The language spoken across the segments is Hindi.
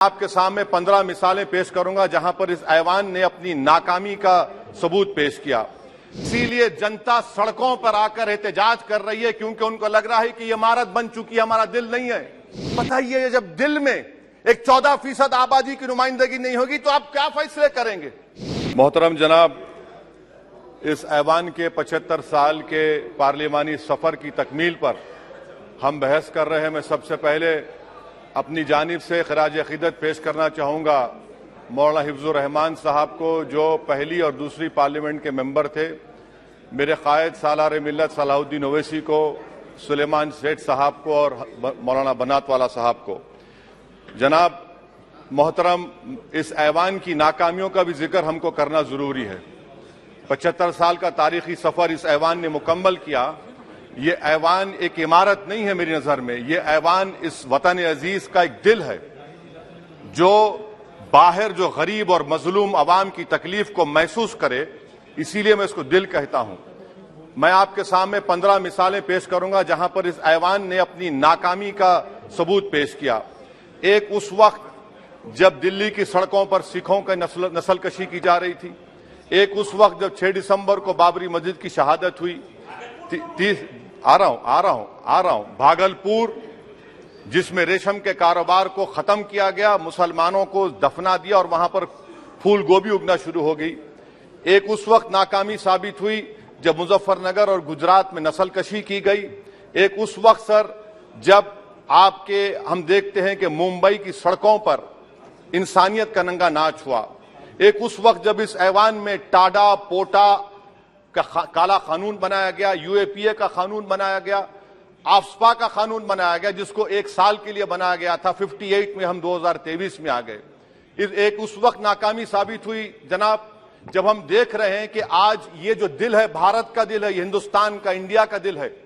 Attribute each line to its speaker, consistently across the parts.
Speaker 1: आपके सामने 15 मिसालें पेश करूंगा जहां पर इस ऐवान ने अपनी नाकामी का सबूत पेश किया। इसीलिए जनता सड़कों पर आकर एहतजाज कर रही है क्योंकि उनको लग रहा है कि ये इमारत बन चुकी है, हमारा दिल नहीं है। बताइए, जब दिल में एक 14% आबादी की नुमाइंदगी नहीं होगी तो आप क्या फैसले करेंगे? मोहतरम जनाब, इस ऐवान के 75 साल के पार्लिमानी सफर की तकमील पर हम बहस कर रहे हैं। मैं सबसे पहले अपनी जानिब से खराज अकीदत पेश करना चाहूंगा मौलाना हिफ्जुर रहमान साहब को, जो पहली और दूसरी पार्लियामेंट के मेंबर थे, मेरे कायद सालार मिल्लत सलाहुद्दीन ओवैसी को, सुलेमान सेठ साहब को और मौलाना बनात वाला साहब को। जनाब मोहतरम, इस ऐवान की नाकामियों का भी जिक्र हमको करना जरूरी है। 75 साल का तारीखी सफर इस ऐवान ने मुकम्मल किया। ये ऐवान एक इमारत नहीं है मेरी नजर में, ये ऐवान इस वतन अजीज का एक दिल है, जो बाहर जो गरीब और मजलूम अवाम की तकलीफ को महसूस करे, इसीलिए मैं इसको दिल कहता हूं। मैं आपके सामने 15 मिसालें पेश करूंगा जहां पर इस ऐवान ने अपनी नाकामी का सबूत पेश किया। एक उस वक्त जब दिल्ली की सड़कों पर सिखों की नस्लकशी की जा रही थी। एक उस वक्त जब 6 दिसंबर को बाबरी मस्जिद की शहादत हुई। आ रहा हूं भागलपुर, जिसमें रेशम के कारोबार को खत्म किया गया, मुसलमानों को दफना दिया और वहां पर फूल गोभी उगना शुरू हो गई। एक उस वक्त नाकामी साबित हुई जब मुजफ्फरनगर और गुजरात में नस्लकशी की गई। एक उस वक्त सर जब हम देखते हैं कि मुंबई की सड़कों पर इंसानियत का नंगा नाच हुआ। एक उस वक्त जब इस ऐवान में टाडा पोटा का काला कानून बनाया गया, यूएपीए का कानून बनाया गया, आफ्सपा का कानून बनाया गया, जिसको 1 साल के लिए बनाया गया था। 58 में हम 2023 में आ गए। एक उस वक्त नाकामी साबित हुई जनाब, जब हम देख रहे हैं कि आज ये जो दिल है, भारत का दिल है, हिंदुस्तान का, इंडिया का दिल है,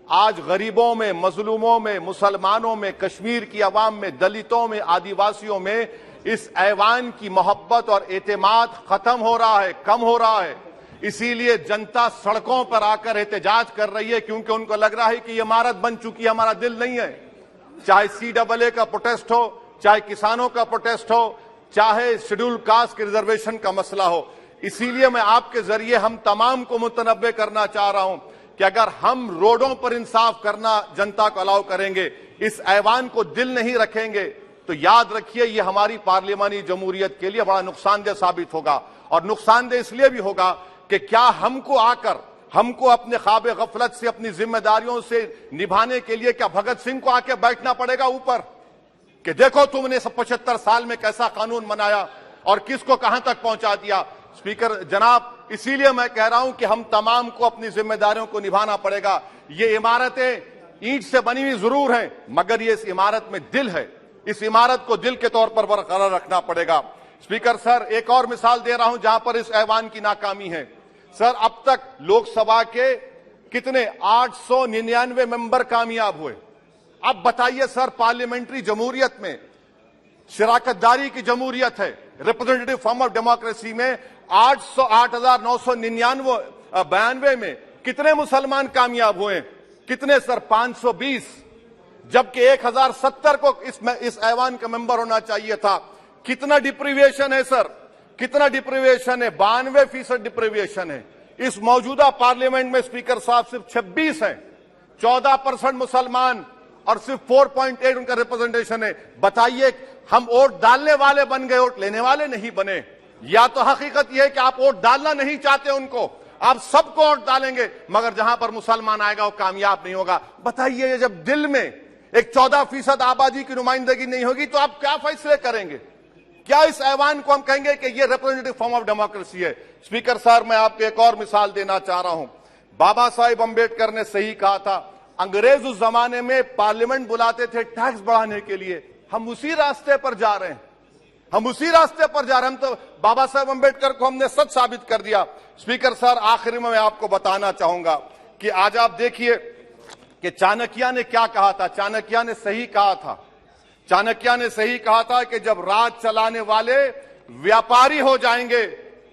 Speaker 1: आज गरीबों में, मजलूमों में, मुसलमानों में, कश्मीर की अवाम में, दलितों में, आदिवासियों में इस ऐवान की मोहब्बत और एतमाद खत्म हो रहा है, कम हो रहा है। इसीलिए जनता सड़कों पर आकर एहतजाज कर रही है क्योंकि उनको लग रहा है कि ये इमारत बन चुकी है, हमारा दिल नहीं है। चाहे CAA का प्रोटेस्ट हो, चाहे किसानों का प्रोटेस्ट हो, चाहे शेड्यूल कास्ट के रिजर्वेशन का मसला हो। इसीलिए मैं आपके जरिए हम तमाम को मुतनब्बे करना चाह रहा हूं कि अगर हम रोडों पर इंसाफ करना जनता को अलाउ करेंगे, इस ऐवान को दिल नहीं रखेंगे, तो याद रखिए ये हमारी पार्लियामानी जमहूरियत के लिए बड़ा नुकसानदेह साबित होगा। और नुकसानदेह इसलिए भी होगा कि क्या हमको अपने ख्वाब गफलत से, अपनी जिम्मेदारियों से निभाने के लिए क्या भगत सिंह को आके बैठना पड़ेगा ऊपर कि देखो तुमने 75 साल में कैसा कानून बनाया और किसको कहां तक पहुंचा दिया? स्पीकर जनाब, इसीलिए मैं कह रहा हूं कि हम तमाम को अपनी जिम्मेदारियों को निभाना पड़ेगा। ये इमारतें ईंट से बनी हुई जरूर हैं, मगर ये इस इमारत में दिल है। इस इमारत को दिल के तौर पर बरकरार रखना पड़ेगा। स्पीकर सर, एक और मिसाल दे रहा हूं जहां पर इस ऐवान की नाकामी है। सर, अब तक लोकसभा के कितने 899 मेंबर कामयाब हुए। अब बताइए सर, पार्लियामेंट्री जमहूरियत में, शराकतदारी की जमहूरियत है, रिप्रेजेंटेटिव फॉर्म ऑफ डेमोक्रेसी में 8,992 में कितने मुसलमान कामयाब हुए? कितने सर? 520, जबकि 1070 को इस ऐवान का मेंबर होना चाहिए था। कितना डिप्रीविएशन है सर? कितना डिप्रीविएशन है? 92% डिप्रीविएशन है। इस मौजूदा पार्लियामेंट में स्पीकर साहब सिर्फ 26 हैं, 14% मुसलमान और सिर्फ 4.8 उनका रिप्रेजेंटेशन है। बताइए, हम वोट डालने वाले बन गए, वोट लेने वाले नहीं बने। या तो हकीकत यह है कि आप वोट डालना नहीं चाहते उनको, आप सबको वोट डालेंगे, मगर जहां पर मुसलमान आएगा वो कामयाब नहीं होगा। बताइए, जब दिल में एक 14% आबादी की नुमाइंदगी नहीं होगी तो आप क्या फैसले करेंगे? क्या इस ऐवान को हम कहेंगे कि ये रिप्रेजेंटेटिव फॉर्म ऑफ डेमोक्रेसी है? स्पीकर साहब, मैं आपको एक और मिसाल देना चाह रहा हूं। बाबा साहिब अंबेडकर ने सही कहा था, अंग्रेज उस जमाने में पार्लियामेंट बुलाते थे टैक्स बढ़ाने के लिए। हम उसी रास्ते पर जा रहे हैं, हम तो बाबा साहब अंबेडकर को हमने सच साबित कर दिया। स्पीकर सर, आखिर में मैं आपको बताना चाहूंगा कि आज आप देखिए कि चाणक्य ने क्या कहा था। चाणक्य ने सही कहा था कि जब राज चलाने वाले व्यापारी हो जाएंगे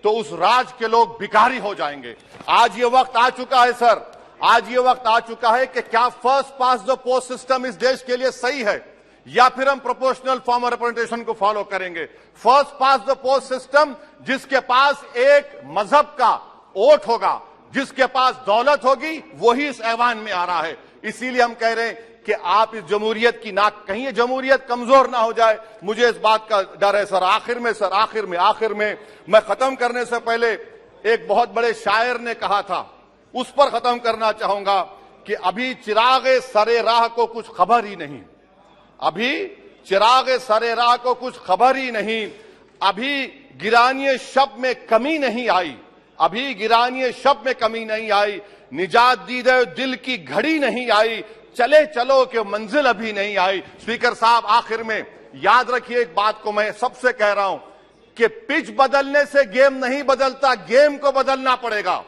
Speaker 1: तो उस राज के लोग भिखारी हो जाएंगे। आज ये वक्त आ चुका है सर, आज ये वक्त आ चुका है कि क्या first pass the post system इस देश के लिए सही है? या फिर हम प्रोपोर्शनल फॉर्म ऑफ रिप्रेजेंटेशन को फॉलो करेंगे। First pass the post system, जिसके पास एक मजहब का वोट होगा, जिसके पास दौलत होगी, वही इस ऐवान में आ रहा है। इसीलिए हम कह रहे हैं कि आप इस जमहूरियत की नाक, कहीं ये जमहूरियत कमजोर ना हो जाए, मुझे इस बात का डर है। सर आखिर में मैं खत्म करने से पहले एक बहुत बड़े शायर ने कहा था, उस पर खत्म करना चाहूंगा कि अभी चिरागे सरे राह को कुछ खबर ही नहीं, अभी चिरागे सरे राह को कुछ खबर ही नहीं, अभी गिरानिए शब में कमी नहीं आई, अभी गिरानिए शब में कमी नहीं आई, निजात दीदे दिल की घड़ी नहीं आई, चले चलो कि मंजिल अभी नहीं आई। स्पीकर साहब, आखिर में याद रखिए एक बात को मैं सबसे कह रहा हूं कि पिच बदलने से गेम नहीं बदलता, गेम को बदलना पड़ेगा।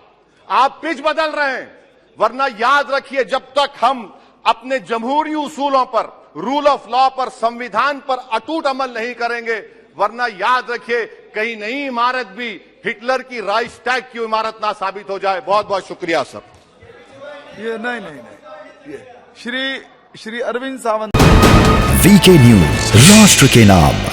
Speaker 1: आप पिच बदल रहे हैं, वरना याद रखिए जब तक हम अपने जमहूरी उसूलों पर, रूल ऑफ लॉ पर, संविधान पर अटूट अमल नहीं करेंगे, वरना याद रखिए कहीं नई इमारत भी हिटलर की राइक्सटैग की इमारत ना साबित हो जाए। बहुत बहुत शुक्रिया सर।
Speaker 2: ये नहीं, ये श्री अरविंद सावंत,
Speaker 3: वीके न्यूज, राष्ट्र के नाम।